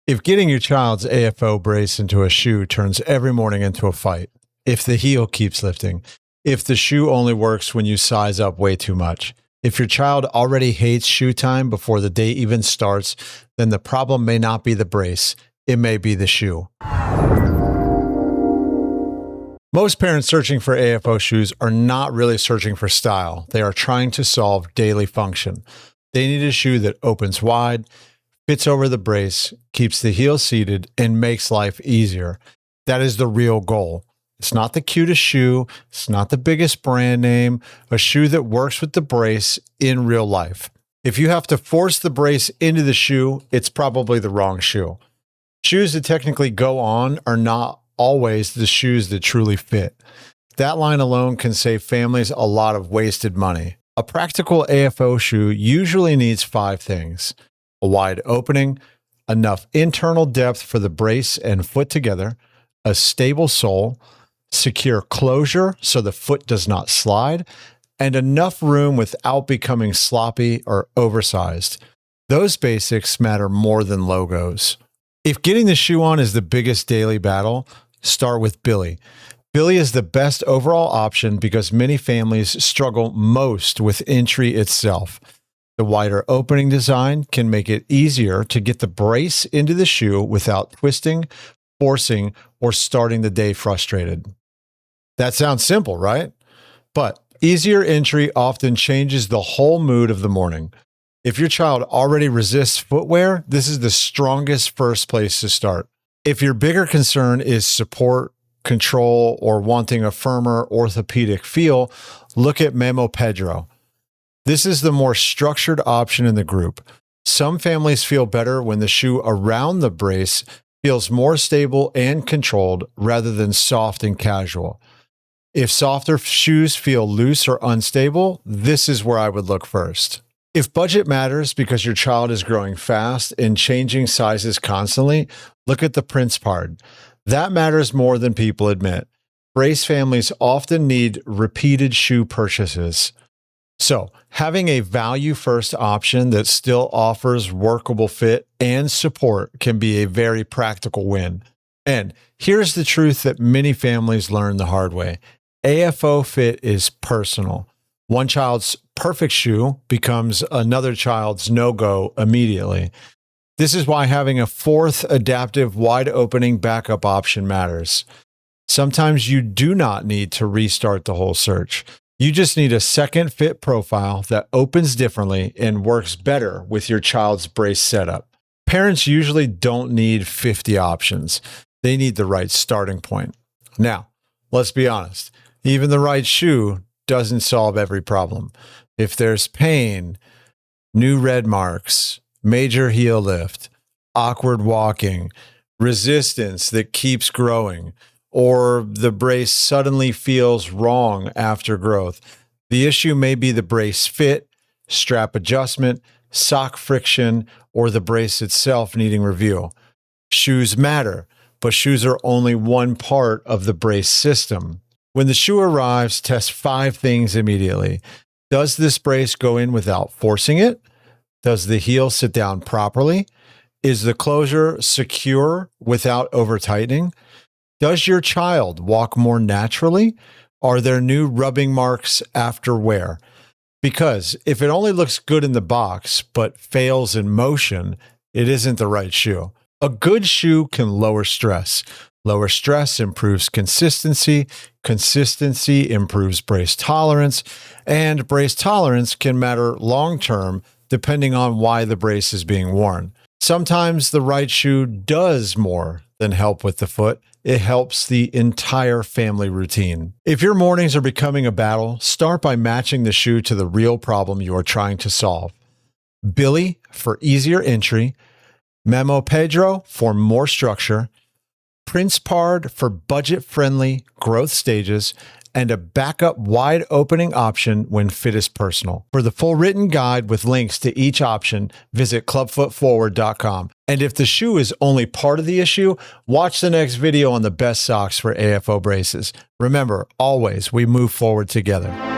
If getting your child's AFO brace into a shoe turns every morning into a fight, if the heel keeps lifting, if the shoe only works when you size up way too much, if your child already hates shoe time before the day even starts, then the problem may not be the brace, it may be the shoe. Most parents searching for AFO shoes are not really searching for style. They are trying to solve daily function. They need a shoe that opens wide, fits over the brace, keeps the heel seated, and makes life easier. That is the real goal. It's not the cutest shoe. It's not the biggest brand name. A shoe that works with the brace in real life. If you have to force the brace into the shoe, it's probably the wrong shoe. Shoes that technically go on are not always the shoes that truly fit. That line alone can save families a lot of wasted money. A practical AFO shoe usually needs 5 things: a wide opening, enough internal depth for the brace and foot together, a stable sole, secure closure so the foot does not slide, and enough room without becoming sloppy or oversized. Those basics matter more than logos. If getting the shoe on is the biggest daily battle, start with Billy. Billy is the best overall option because many families struggle most with entry itself. The wider opening design can make it easier to get the brace into the shoe without twisting, forcing, or starting the day frustrated. That sounds simple, right? But easier entry often changes the whole mood of the morning. If your child already resists footwear, this is the strongest first place to start. If your bigger concern is support, control, or wanting a firmer orthopedic feel, look at Memo Pedro. This is the more structured option in the group. Some families feel better when the shoe around the brace feels more stable and controlled rather than soft and casual. If softer shoes feel loose or unstable, this is where I would look first. If budget matters because your child is growing fast and changing sizes constantly, look at the Prince Pard. That matters more than people admit. Brace families often need repeated shoe purchases. So, having a value-first option that still offers workable fit and support can be a very practical win. And here's the truth that many families learn the hard way. AFO fit is personal. One child's perfect shoe becomes another child's no-go immediately. This is why having a 4th adaptive wide-opening backup option matters. Sometimes you do not need to restart the whole search. You just need a second fit profile that opens differently and works better with your child's brace setup. Parents usually don't need 50 options. They need the right starting point. Now, let's be honest. Even the right shoe doesn't solve every problem. If there's pain, new red marks, major heel lift, awkward walking, resistance that keeps growing, or the brace suddenly feels wrong after growth, the issue may be the brace fit, strap adjustment, sock friction, or the brace itself needing review. Shoes matter, but shoes are only one part of the brace system. When the shoe arrives, test 5 things immediately. Does this brace go in without forcing it? Does the heel sit down properly? Is the closure secure without over-tightening? Does your child walk more naturally? Are there new rubbing marks after wear? Because if it only looks good in the box but fails in motion, it isn't the right shoe. A good shoe can lower stress. Lower stress improves consistency. Consistency improves brace tolerance. And brace tolerance can matter long-term depending on why the brace is being worn. Sometimes the right shoe does more than help with the foot. It helps the entire family routine. If your mornings are becoming a battle, start by matching the shoe to the real problem you are trying to solve. Billy for easier entry, Memo Pedro for more structure, Prince Pard for budget-friendly growth stages, and a backup wide opening option when fit is personal. For the full written guide with links to each option, visit clubfootforward.com. And if the shoe is only part of the issue, watch the next video on the best socks for AFO braces. Remember, always, we move forward together.